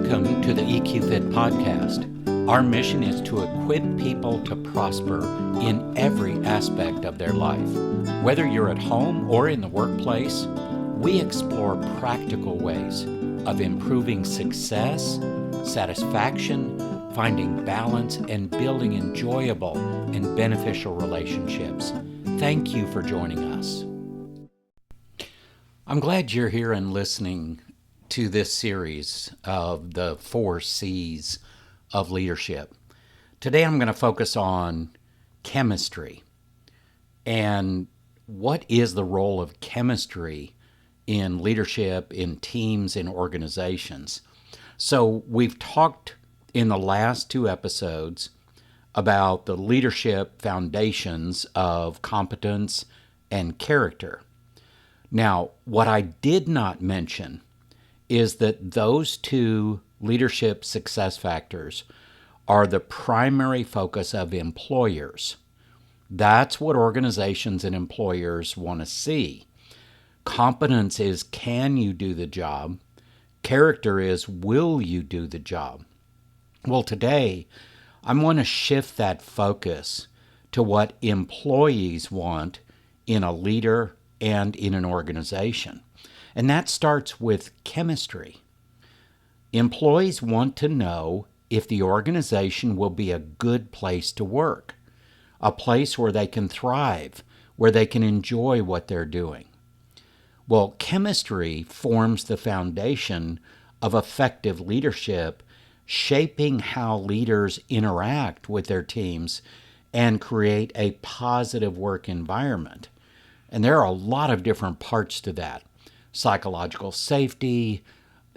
Welcome to the EQ Fit podcast. Our mission is to equip people to prosper in every aspect of their life. Whether you're at home or in the workplace, we explore practical ways of improving success, satisfaction, finding balance, and building enjoyable and beneficial relationships. Thank you for joining us. I'm glad you're here and listening to this series of the 4 C's of leadership. Today I'm going to focus on chemistry and what is the role of chemistry in leadership, in teams, in organizations. So we've talked in the last 2 episodes about the leadership foundations of competence and character. Now, what I did not mention is that those 2 leadership success factors are the primary focus of employers. That's what organizations and employers want to see. Competence is, can you do the job? Character is, will you do the job? Well, today, I want to shift that focus to what employees want in a leader and in an organization. And that starts with chemistry. Employees want to know if the organization will be a good place to work, a place where they can thrive, where they can enjoy what they're doing. Well, chemistry forms the foundation of effective leadership, shaping how leaders interact with their teams and create a positive work environment. And there are a lot of different parts to that. Psychological safety,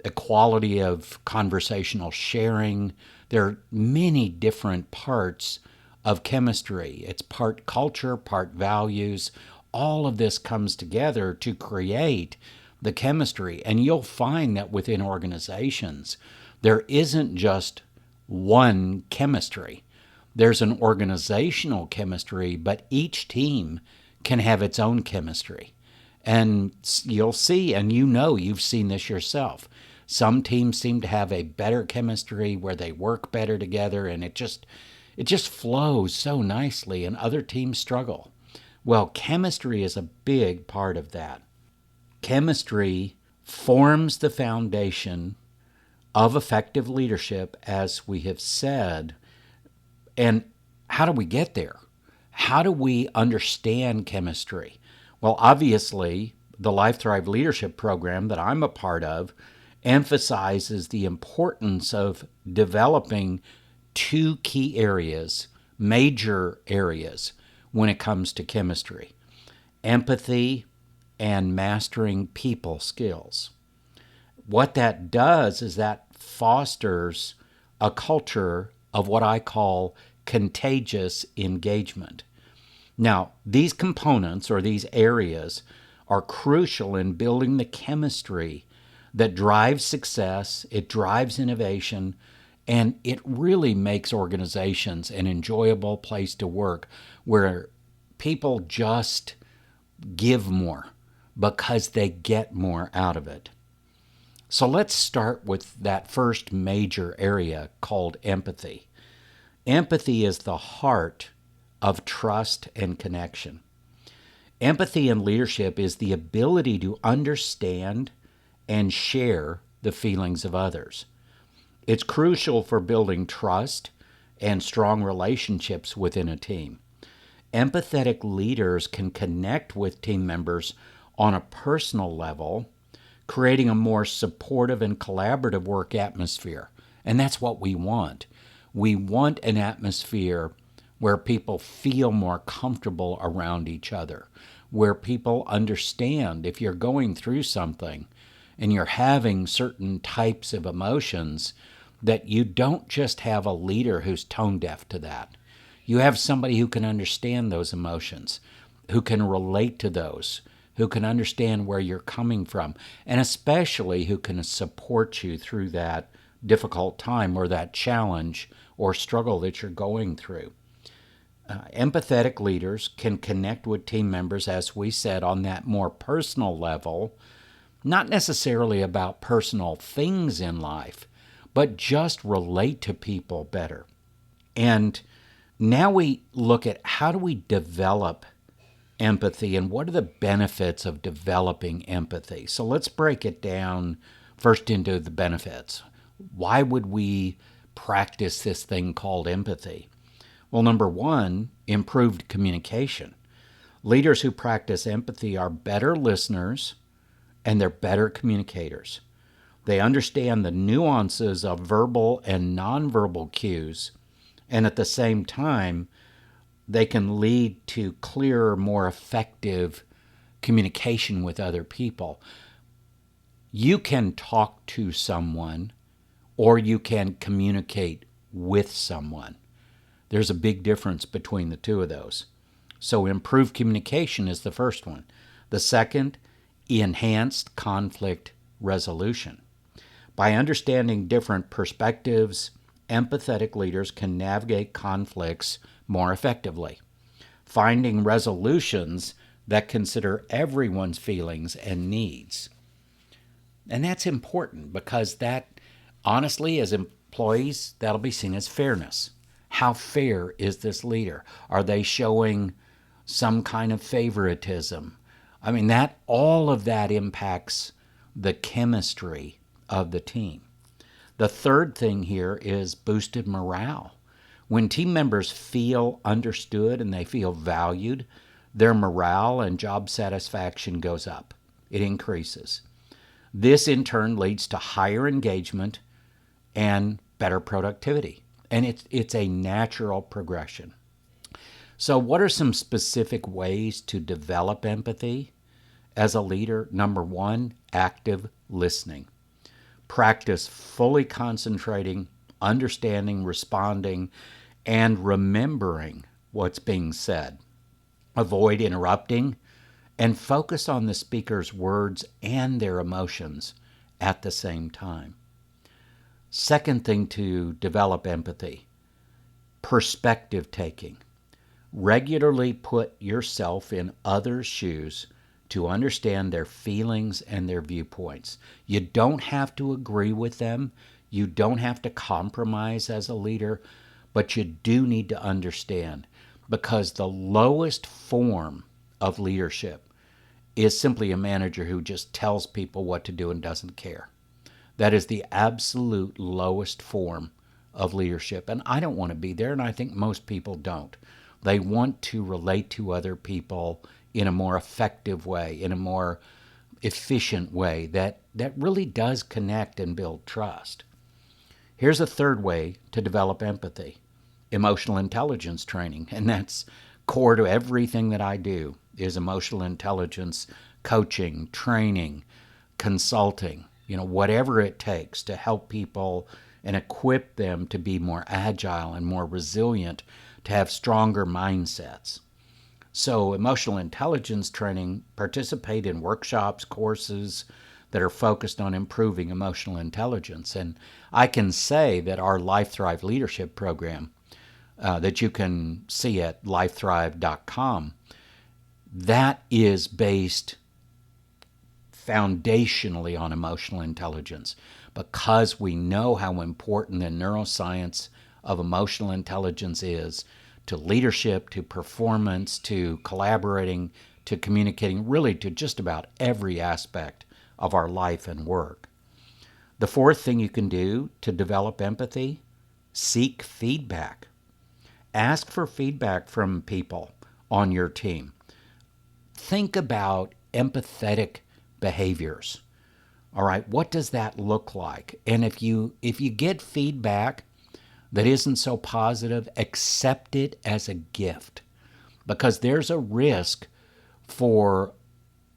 equality of conversational sharing. There are many different parts of chemistry. It's part culture, part values. All of this comes together to create the chemistry. And you'll find that within organizations, there isn't just one chemistry. There's an organizational chemistry, but each team can have its own chemistry. And you'll see, and you know, you've seen this yourself. Some teams seem to have a better chemistry where they work better together and it just flows so nicely, and other teams struggle. Well, chemistry is a big part of that. Chemistry forms the foundation of effective leadership, as we have said. And how do we get there? How do we understand chemistry? Well, obviously, the Life Thrive Leadership Program that I'm a part of emphasizes the importance of developing 2 key areas, major areas, when it comes to chemistry: empathy and mastering people skills. What that does is that fosters a culture of what I call contagious engagement. Now, these components or these areas are crucial in building the chemistry that drives success, it drives innovation, and it really makes organizations an enjoyable place to work where people just give more because they get more out of it. So let's start with that first major area called empathy. Empathy is the heart of trust and connection. Empathy in leadership is the ability to understand and share the feelings of others. It's crucial for building trust and strong relationships within a team. Empathetic leaders can connect with team members on a personal level, creating a more supportive and collaborative work atmosphere. And that's what we want. We want an atmosphere where people feel more comfortable around each other, where people understand if you're going through something and you're having certain types of emotions, that you don't just have a leader who's tone deaf to that. You have somebody who can understand those emotions, who can relate to those, who can understand where you're coming from, and especially who can support you through that difficult time or that challenge or struggle that you're going through. Empathetic leaders can connect with team members, as we said, on that more personal level, not necessarily about personal things in life, but just relate to people better. And now we look at how do we develop empathy and what are the benefits of developing empathy. So let's break it down first into the benefits. Why would we practice this thing called empathy? Well, number one, improved communication. Leaders who practice empathy are better listeners and they're better communicators. They understand the nuances of verbal and nonverbal cues, and at the same time, they can lead to clearer, more effective communication with other people. You can talk to someone or you can communicate with someone. There's a big difference between the two of those. So improved communication is the first one. The second, enhanced conflict resolution. By understanding different perspectives, empathetic leaders can navigate conflicts more effectively, finding resolutions that consider everyone's feelings and needs. And that's important because that, honestly, as employees, that'll be seen as fairness. How fair is this leader? Are they showing some kind of favoritism? I mean, all of that impacts the chemistry of the team. The third thing here is boosted morale. When team members feel understood and they feel valued, their morale and job satisfaction goes up. It increases. This in turn leads to higher engagement and better productivity. And it's a natural progression. So what are some specific ways to develop empathy as a leader? Number one, active listening. Practice fully concentrating, understanding, responding, and remembering what's being said. Avoid interrupting and focus on the speaker's words and their emotions at the same time. Second thing to develop empathy, perspective taking. Regularly put yourself in others' shoes to understand their feelings and their viewpoints. You don't have to agree with them. You don't have to compromise as a leader, but you do need to understand, because the lowest form of leadership is simply a manager who just tells people what to do and doesn't care. That is the absolute lowest form of leadership, and I don't want to be there, and I think most people don't. They want to relate to other people in a more effective way, in a more efficient way that really does connect and build trust. Here's a third way to develop empathy, emotional intelligence training, and that's core to everything that I do is emotional intelligence coaching, training, consulting, whatever it takes to help people and equip them to be more agile and more resilient, to have stronger mindsets. So emotional intelligence training, participate in workshops, courses that are focused on improving emotional intelligence. And I can say that our Life Thrive Leadership Program that you can see at lifethrive.com, that is based foundationally on emotional intelligence, because we know how important the neuroscience of emotional intelligence is to leadership, to performance, to collaborating, to communicating, really to just about every aspect of our life and work. The fourth thing you can do to develop empathy, seek feedback. Ask for feedback from people on your team. Think about empathetic behaviors. All right, what does that look like? And if you get feedback that isn't so positive, accept it as a gift, because there's a risk for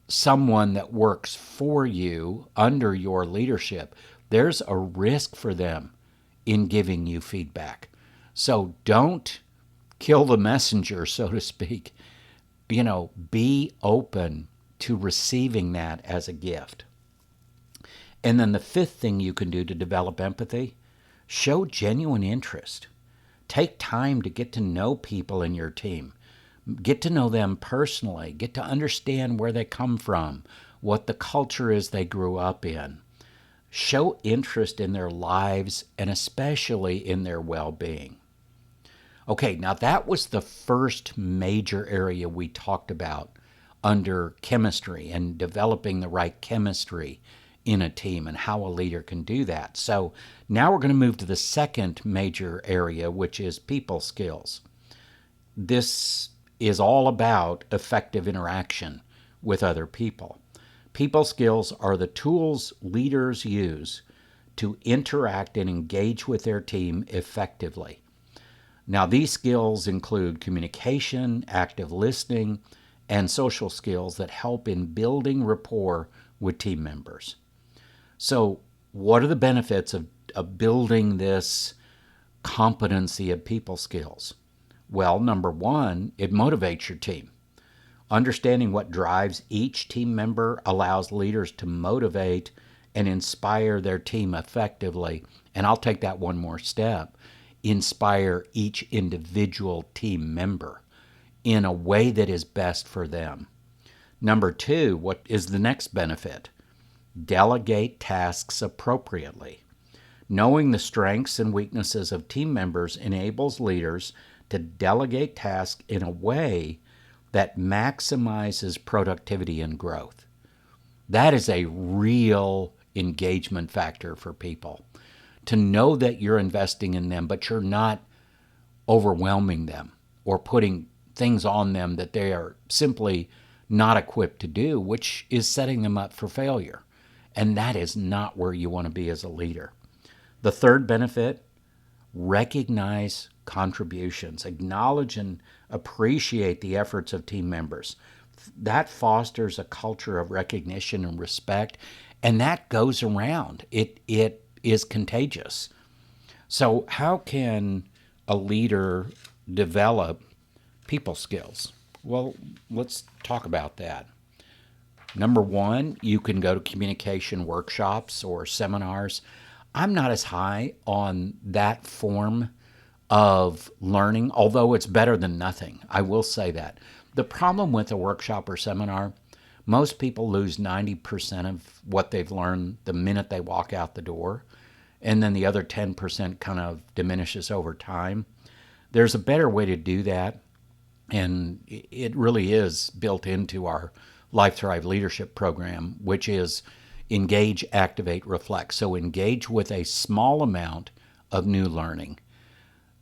someone that works for you under your leadership. There's a risk for them in giving you feedback. So don't kill the messenger, so to speak. Be open to receiving that as a gift. And then the fifth thing you can do to develop empathy, show genuine interest. Take time to get to know people in your team. Get to know them personally. Get to understand where they come from, what the culture is they grew up in. Show interest in their lives and especially in their well-being. Okay, now that was the first major area we talked about under chemistry and developing the right chemistry in a team and how a leader can do that. So now we're going to move to the second major area, which is people skills. This is all about effective interaction with other people. People skills are the tools leaders use to interact and engage with their team effectively. Now, these skills include communication, active listening, and social skills that help in building rapport with team members. So, what are the benefits of building this competency of people skills? Well, number one, it motivates your team. Understanding what drives each team member allows leaders to motivate and inspire their team effectively. And I'll take that one more step. Inspire each individual team member in a way that is best for them. Number two, what is the next benefit? Delegate tasks appropriately. Knowing the strengths and weaknesses of team members enables leaders to delegate tasks in a way that maximizes productivity and growth. That is a real engagement factor for people. To know that you're investing in them, but you're not overwhelming them or putting things on them that they are simply not equipped to do, which is setting them up for failure. And that is not where you want to be as a leader. The third benefit, recognize contributions. Acknowledge and appreciate the efforts of team members. That fosters a culture of recognition and respect, and that goes around. It is contagious. So how can a leader develop people skills? Well, let's talk about that. Number one, you can go to communication workshops or seminars. I'm not as high on that form of learning, although it's better than nothing. I will say that. The problem with a workshop or seminar, most people lose 90% of what they've learned the minute they walk out the door, and then the other 10% kind of diminishes over time. There's a better way to do that, and it really is built into our Life Thrive Leadership Program, which is engage, activate, reflect. So engage with a small amount of new learning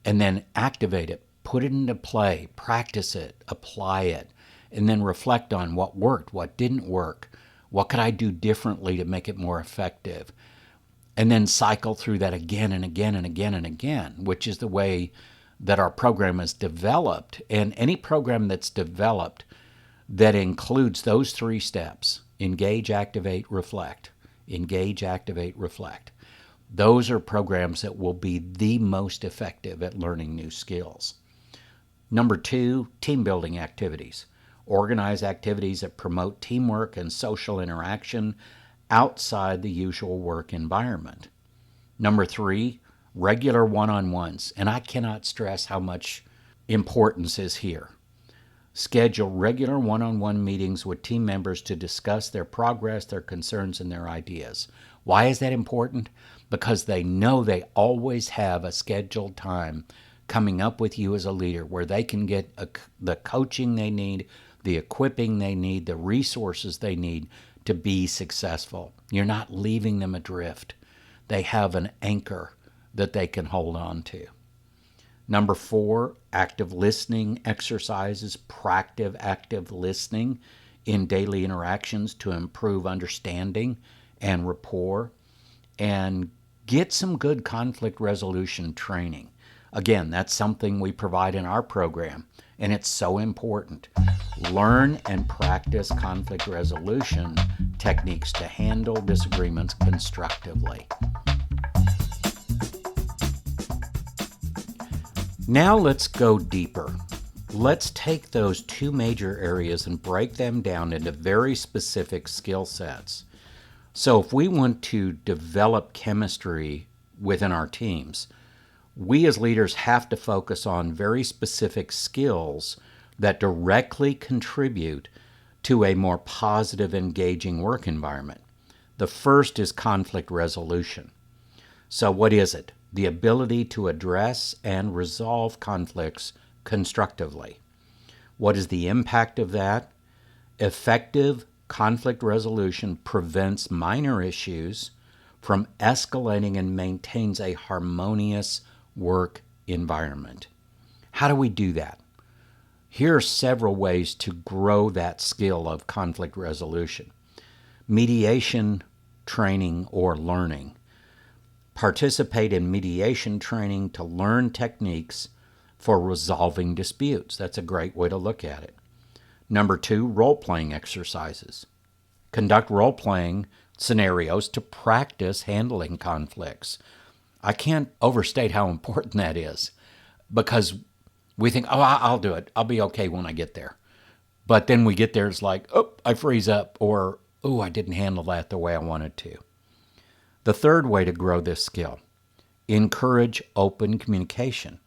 and then activate it, put it into play, practice it, apply it, and then reflect on what worked, what didn't work, what could I do differently to make it more effective, and then cycle through that again and again and again and again, which is the way that our program is developed. And any program that's developed that includes those three steps, engage, activate, reflect, engage, activate, reflect, those are programs that will be the most effective at learning new skills. Number two, team building activities. Organize activities that promote teamwork and social interaction outside the usual work environment. Number three, regular one-on-ones. And I cannot stress how much importance is here. Schedule regular one-on-one meetings with team members to discuss their progress, their concerns, and their ideas. Why is that important? Because they know they always have a scheduled time coming up with you as a leader where they can get the coaching they need, the equipping they need, the resources they need to be successful. You're not leaving them adrift. They have an anchor that they can hold on to. Number four, active listening exercises. Practice active listening in daily interactions to improve understanding and rapport. And get some good conflict resolution training. Again, that's something we provide in our program, and it's so important. Learn and practice conflict resolution techniques to handle disagreements constructively. Now let's go deeper. Let's take those two major areas and break them down into very specific skill sets. So if we want to develop chemistry within our teams, we as leaders have to focus on very specific skills that directly contribute to a more positive, engaging work environment. The first is conflict resolution. So, what is it? The ability to address and resolve conflicts constructively. What is the impact of that? Effective conflict resolution prevents minor issues from escalating and maintains a harmonious work environment. How do we do that? Here are several ways to grow that skill of conflict resolution. Mediation training or learning. Participate in mediation training to learn techniques for resolving disputes. That's a great way to look at it. Number 2, role-playing exercises. Conduct role-playing scenarios to practice handling conflicts. I can't overstate how important that is because we think, oh, I'll do it. I'll be okay when I get there. But then we get there, it's like, oh, I freeze up, or, oh, I didn't handle that the way I wanted to. The third way to grow this skill, encourage open communication.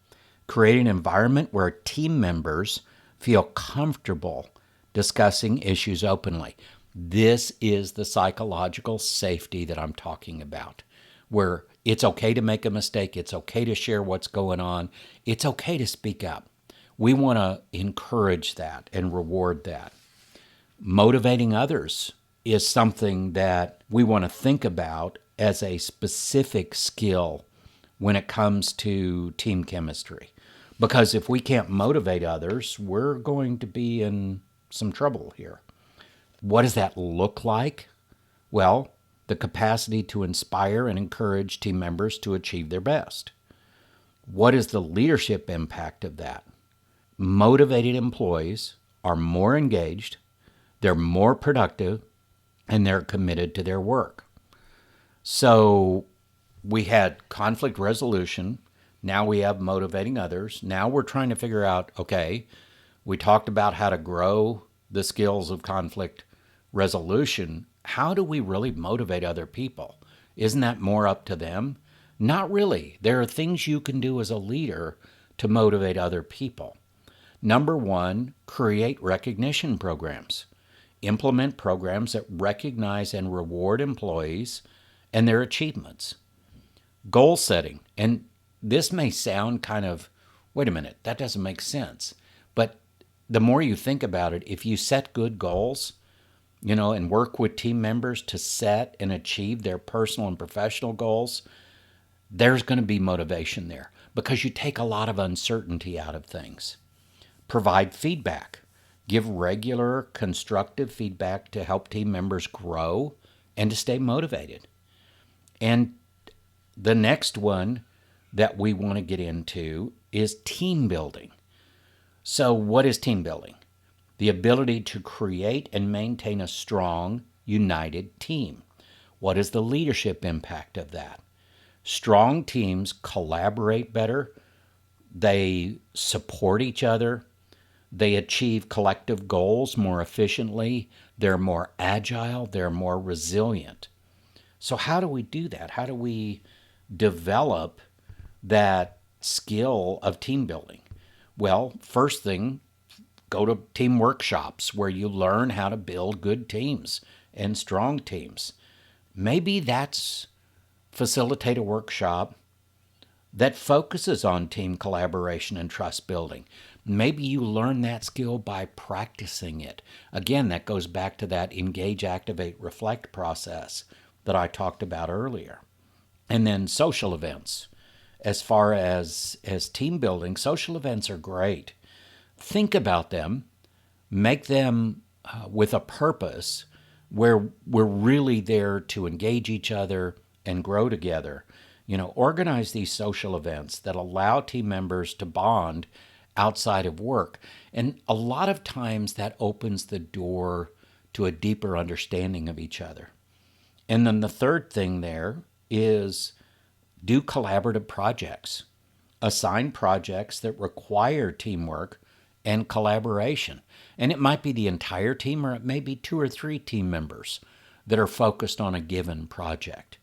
Create an environment where team members feel comfortable discussing issues openly. This is the psychological safety that I'm talking about, where it's okay to make a mistake, it's okay to share what's going on, it's okay to speak up. We want to encourage that and reward that. Motivating others is something that we want to think about as a specific skill when it comes to team chemistry. Because if we can't motivate others, we're going to be in some trouble here. What does that look like? Well, the capacity to inspire and encourage team members to achieve their best. What is the leadership impact of that? Motivated employees are more engaged, they're more productive, and they're committed to their work. So we had conflict resolution. Now we have motivating others. Now we're trying to figure out, okay, we talked about how to grow the skills of conflict resolution. How do we really motivate other people? Isn't that more up to them? Not really. There are things you can do as a leader to motivate other people. Number 1, create recognition programs. Implement programs that recognize and reward employees and their achievements. Goal setting. And this may sound kind of, wait a minute, that doesn't make sense. But the more you think about it, if you set good goals, and work with team members to set and achieve their personal and professional goals, there's going to be motivation there because you take a lot of uncertainty out of things. Provide feedback. Give regular, constructive feedback to help team members grow and to stay motivated. And the next one that we want to get into is team building. So what is team building? The ability to create and maintain a strong, united team. What is the leadership impact of that? Strong teams collaborate better, they support each other, they achieve collective goals more efficiently, they're more agile, they're more resilient. So how do we do that? How do we develop that skill of team building? Well, first thing, go to team workshops where you learn how to build good teams and strong teams. Maybe that's facilitate a workshop that focuses on team collaboration and trust building. Maybe you learn that skill by practicing it. Again, that goes back to that engage, activate, reflect process that I talked about earlier. And then social events. As far as team building, social events are great. Think about them, make them with a purpose where we're really there to engage each other and grow together. Organize these social events that allow team members to bond outside of work. And a lot of times that opens the door to a deeper understanding of each other. And then the third thing there is do collaborative projects. Assign projects that require teamwork and collaboration. And it might be the entire team, or it may be 2 or 3 team members that are focused on a given project.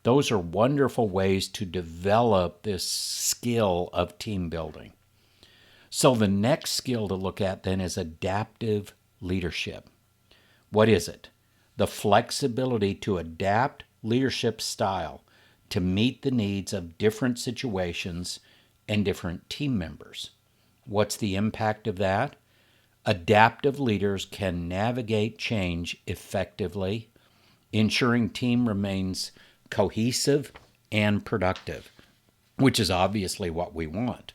Those are wonderful ways to develop this skill of team building. So the next skill to look at then is adaptive leadership. What is it? the flexibility to adapt leadership style to meet the needs of different situations and different team members. What's the impact of that? Adaptive leaders can navigate change effectively, ensuring team remains cohesive and productive, which is obviously what we want.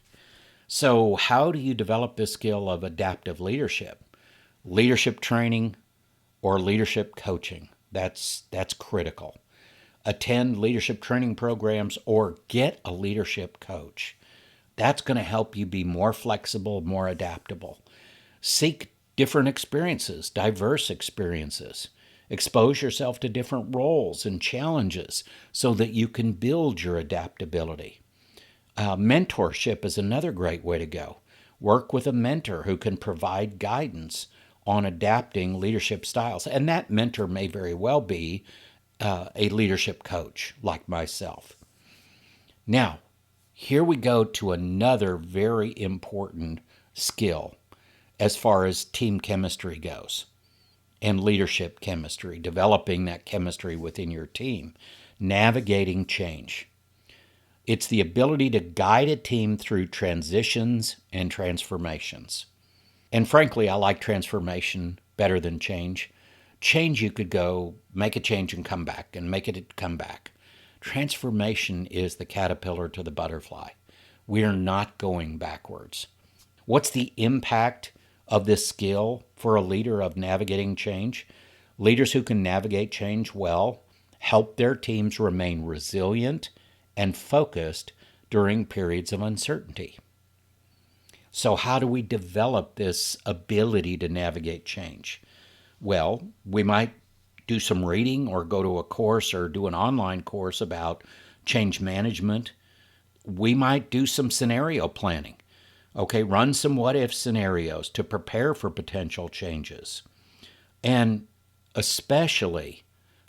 So, how do you develop this skill of adaptive leadership? Leadership training or leadership coaching. That's critical. Attend leadership training programs or get a leadership coach. That's going to help you be more flexible, more adaptable. Seek different experiences, diverse experiences. Expose yourself to different roles and challenges so that you can build your adaptability. Mentorship is another great way to go. Work with a mentor who can provide guidance on adapting leadership styles. And that mentor may very well be a leadership coach like myself. Now, here we go to another very important skill as far as team chemistry goes and leadership chemistry, developing that chemistry within your team, navigating change. It's the ability to guide a team through transitions and transformations. And frankly, I like transformation better than change. Change, you could go make a change and come back and make it come back. Transformation is the caterpillar to the butterfly. We are not going backwards. What's the impact of this skill for a leader of navigating change? Leaders who can navigate change well help their teams remain resilient and focused during periods of uncertainty. So how do we develop this ability to navigate change? Well, we might do some reading or go to a course or do an online course about change management. We might do some scenario planning. Okay, run some what-if scenarios to prepare for potential changes. And especially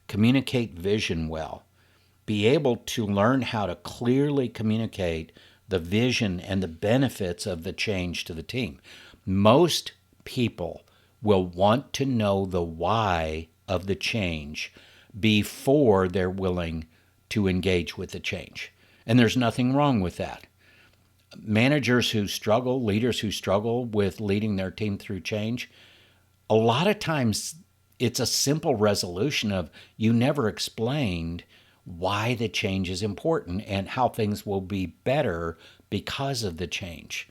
communicate vision well. Be able to learn how to clearly communicate the vision and the benefits of the change to the team. Most people will want to know the why of the change before they're willing to engage with the change. And there's nothing wrong with that. Managers who struggle, leaders who struggle with leading their team through change, a lot of times it's a simple resolution of you never explained why the change is important and how things will be better because of the change.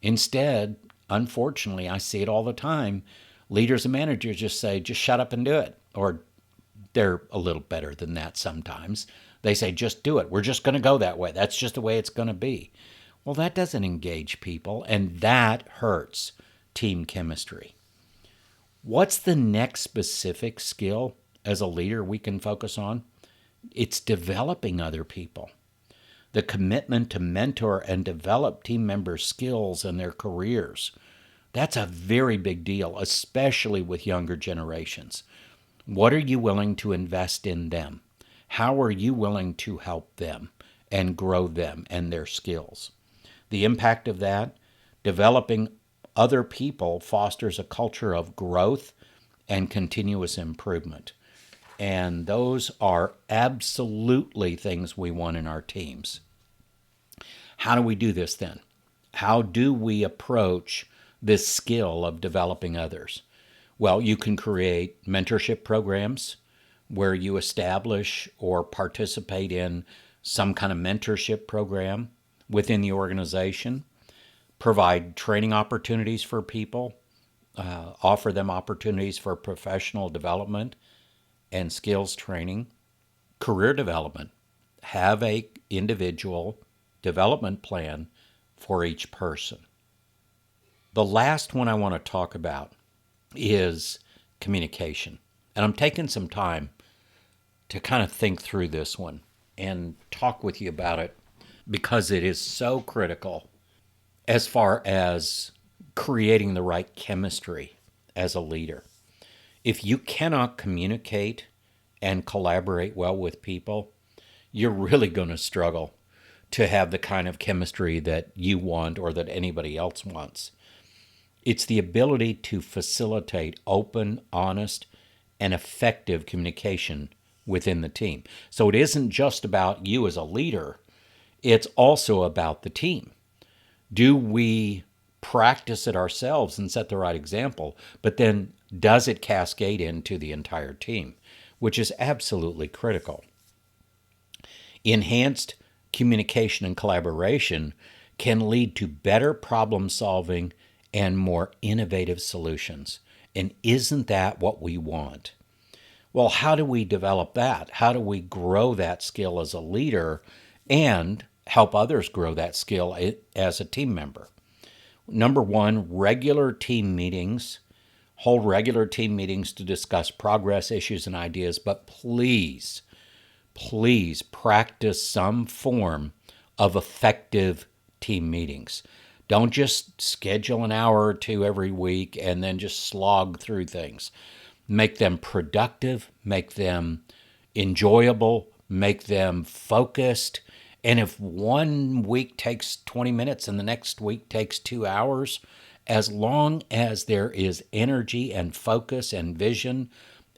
Instead, unfortunately, I see it all the time. Leaders and managers just say, just shut up and do it. Or they're a little better than that sometimes. They say, just do it. We're just going to go that way. That's just the way it's going to be. Well, that doesn't engage people, and that hurts team chemistry. What's the next specific skill as a leader we can focus on? It's developing other people. The commitment to mentor and develop team members' skills and their careers. That's a very big deal, especially with younger generations. What are you willing to invest in them? How are you willing to help them and grow them and their skills? The impact of that, developing other people fosters a culture of growth and continuous improvement. And those are absolutely things we want in our teams. How do we do this then? How do we approach this skill of developing others? Well, you can create mentorship programs where you establish or participate in some kind of mentorship program within the organization, provide training opportunities for people, offer them opportunities for professional development and skills training, career development. Have a individual development plan for each person. The last one I want to talk about is communication. And I'm taking some time to kind of think through this one and talk with you about it because it is so critical as far as creating the right chemistry as a leader. If you cannot communicate and collaborate well with people, you're really going to struggle to have the kind of chemistry that you want or that anybody else wants. It's the ability to facilitate open, honest, and effective communication within the team. So it isn't just about you as a leader, it's also about the team. Do we practice it ourselves and set the right example? But then does it cascade into the entire team, which is absolutely critical. Enhanced communication and collaboration can lead to better problem solving and more innovative solutions. And isn't that what we want? Well, how do we develop that? How do we grow that skill as a leader and help others grow that skill as a team member? Number one, regular team meetings. Hold regular team meetings to discuss progress, issues, and ideas, but please practice some form of effective team meetings. Don't just schedule an hour or two every week and then just slog through things. Make them productive, make them enjoyable, make them focused. And if one week takes 20 minutes and the next week takes 2 hours, as long as there is energy and focus and vision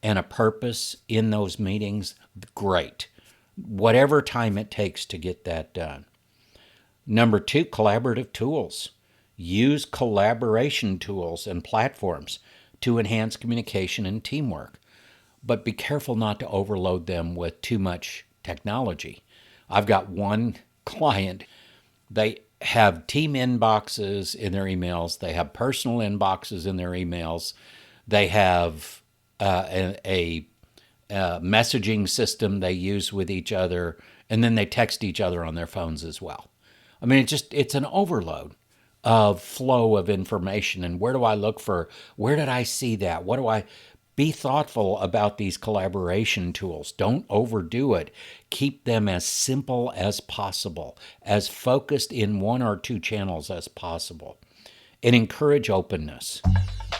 and a purpose in those meetings, great. Whatever time it takes to get that done. Number two, collaborative tools. Use collaboration tools and platforms to enhance communication and teamwork, but be careful not to overload them with too much technology. I've got one client, they have team inboxes in their emails, they have personal inboxes in their emails, they have a messaging system they use with each other, and then they text each other on their phones as well. I mean, it's an overload of flow of information. And where do I look for, where did I see that? What do I, be thoughtful about these collaboration tools. Don't overdo it. Keep them as simple as possible, as focused in one or two channels as possible. And encourage openness.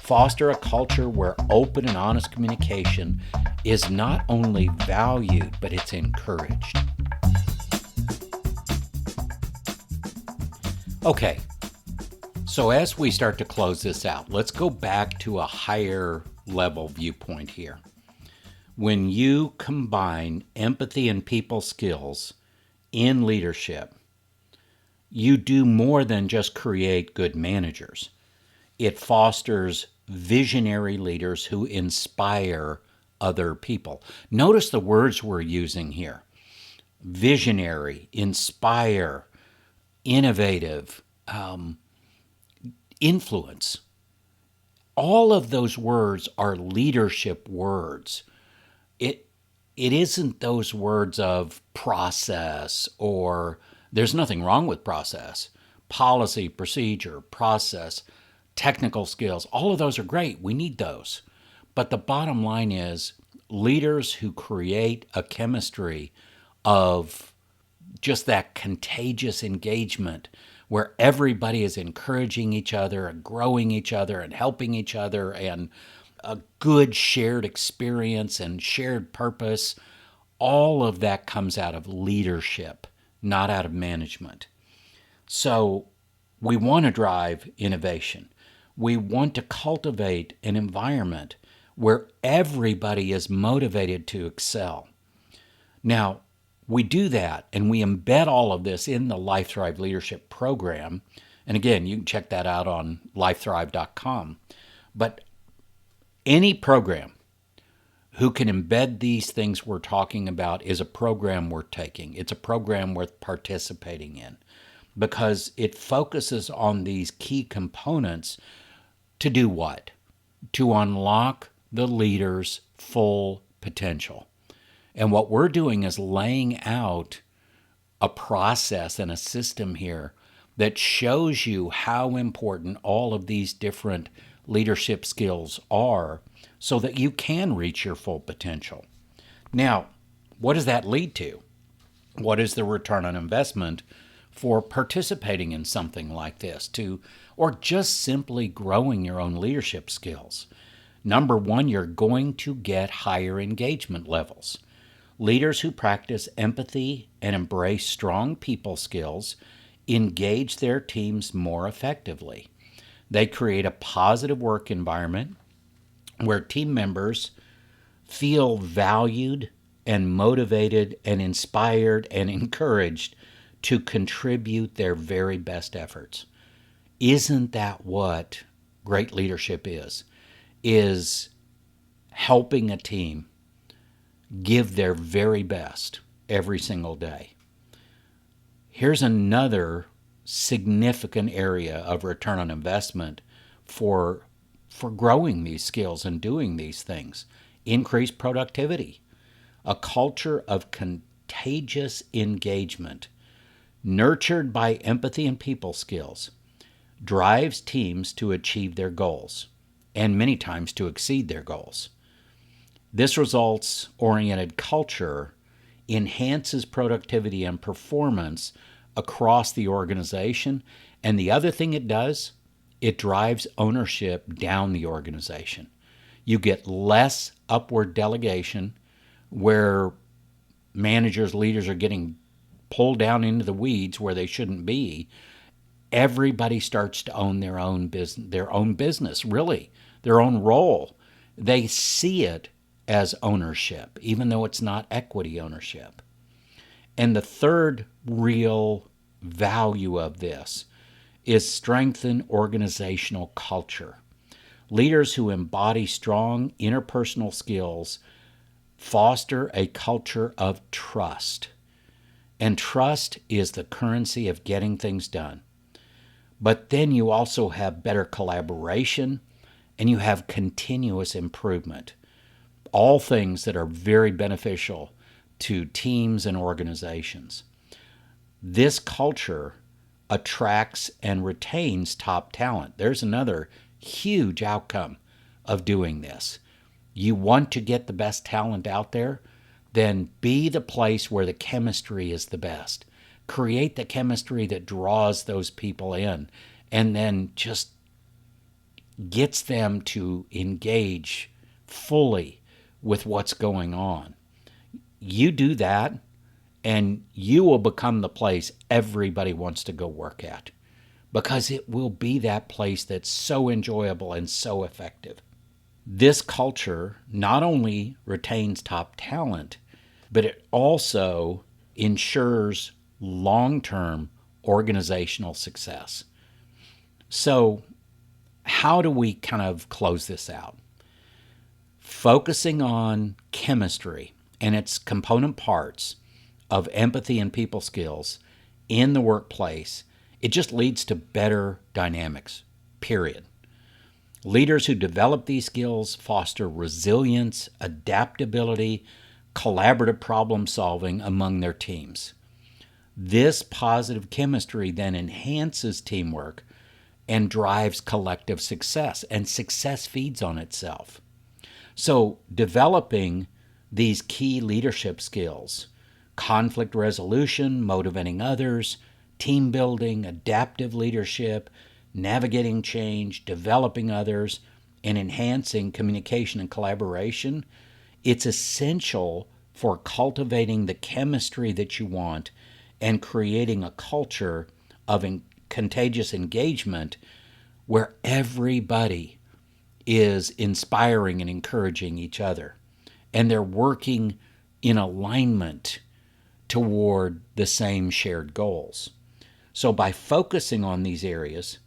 Foster a culture where open and honest communication is not only valued, but it's encouraged. Okay, so as we start to close this out, let's go back to a higher level viewpoint here. When you combine empathy and people skills in leadership, you do more than just create good managers. It fosters visionary leaders who inspire other people. Notice the words we're using here. Visionary, inspire, innovative, influence. All of those words are leadership words. It isn't those words of process, or there's nothing wrong with process. Policy, procedure, process, technical skills, all of those are great. We need those. But the bottom line is leaders who create a chemistry of just that contagious engagement where everybody is encouraging each other and growing each other and helping each other, and a good shared experience and shared purpose. All of that comes out of leadership, not out of management. So we want to drive innovation. We want to cultivate an environment where everybody is motivated to excel. Now, we do that, and we embed all of this in the Life Thrive Leadership Program. And again, you can check that out on lifethrive.com. But any program who can embed these things we're talking about is a program worth taking. It's a program worth participating in, because it focuses on these key components to do what? To unlock the leader's full potential. And what we're doing is laying out a process and a system here that shows you how important all of these different leadership skills are so that you can reach your full potential. Now, what does that lead to? What is the return on investment for participating in something like this, or just simply growing your own leadership skills? Number one, you're going to get higher engagement levels. Leaders who practice empathy and embrace strong people skills engage their teams more effectively. They create a positive work environment where team members feel valued and motivated and inspired and encouraged to contribute their very best efforts. Isn't that what great leadership is? Is helping a team give their very best every single day. Here's another significant area of return on investment for growing these skills and doing these things. Increased productivity. A culture of contagious engagement, nurtured by empathy and people skills, drives teams to achieve their goals, and many times to exceed their goals. This results-oriented culture enhances productivity and performance across the organization, and the other thing it does, it drives ownership down the organization. You get less upward delegation where managers, leaders are getting pulled down into the weeds where they shouldn't be. Everybody starts to own their own business, really, their own role. They see it as ownership, even though it's not equity ownership. And the third real value of this is strengthen organizational culture. Leaders who embody strong interpersonal skills foster a culture of trust. And trust is the currency of getting things done. But then you also have better collaboration and you have continuous improvement. All things that are very beneficial to teams and organizations. This culture attracts and retains top talent. There's another huge outcome of doing this. You want to get the best talent out there, then be the place where the chemistry is the best. Create the chemistry that draws those people in and then just gets them to engage fully with what's going on. You do that, and you will become the place everybody wants to go work at, because it will be that place that's so enjoyable and so effective. This culture not only retains top talent, but it also ensures long-term organizational success. So how do we kind of close this out? Focusing on chemistry and its component parts of empathy and people skills in the workplace, it just leads to better dynamics, period. Leaders who develop these skills foster resilience, adaptability, collaborative problem solving among their teams. This positive chemistry then enhances teamwork and drives collective success, and success feeds on itself. So developing these key leadership skills, conflict resolution, motivating others, team building, adaptive leadership, navigating change, developing others, and enhancing communication and collaboration, it's essential for cultivating the chemistry that you want and creating a culture of contagious engagement where everybody is inspiring and encouraging each other, and they're working in alignment toward the same shared goals. So by focusing on these areas,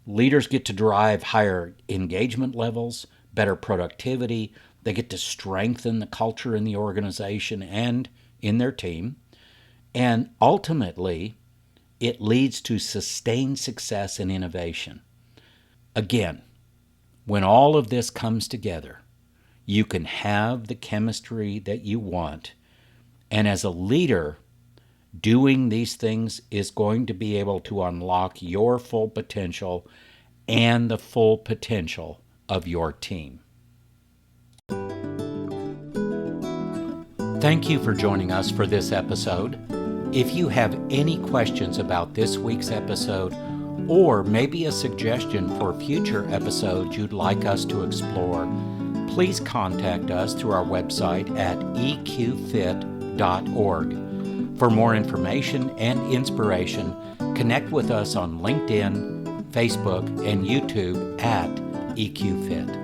leaders get to drive higher engagement levels, better productivity. They get to strengthen the culture in the organization and in their team. And ultimately, it leads to sustained success and innovation. Again, when all of this comes together, you can have the chemistry that you want. And as a leader, doing these things is going to be able to unlock your full potential and the full potential of your team. Thank you for joining us for this episode. If you have any questions about this week's episode, or maybe a suggestion for future episodes you'd like us to explore, please contact us through our website at eqfit.org. For more information and inspiration, connect with us on LinkedIn, Facebook, and YouTube at EQFit.